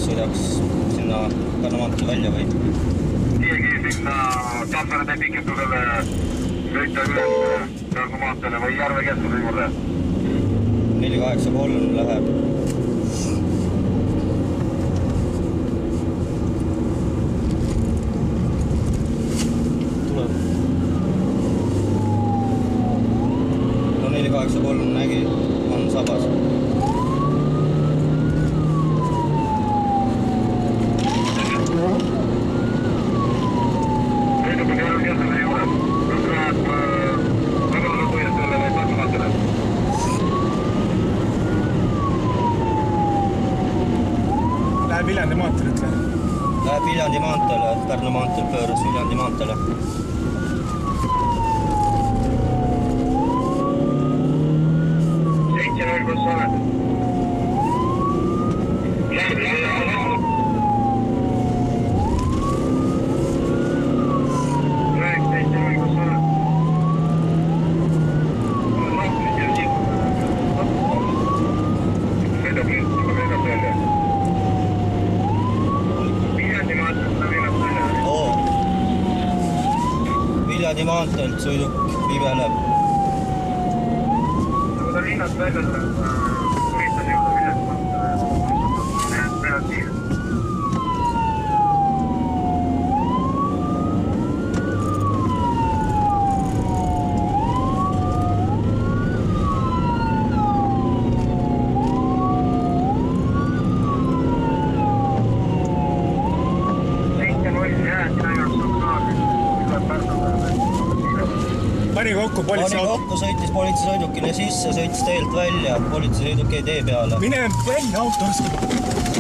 sõidaks sinna Pärnu maantele välja või? Keegi sinna Tammsaare pikendusele sõita üles Pärnu maantele või Järve keskuse juurde? 483 läheb. Tuleb. No 483 nägi, on sabas. Läheb Viljandi maanteel, ütle? Läheb Viljandi maantele, Pärnu maanteel pööras Viljandi maantele. Seitse veel, kus sa oled? Viljandi maanteelt sõiduk viibeneb. Kui ta linnast välja tuleb, üritan jõuda Viljandi maantele. Meil on siin. Pani kokku politseiauto. Sõitis politseisõidukile sisse, sõitis teelt välja, politseisõiduk jäi tee peale. Mine välja autost!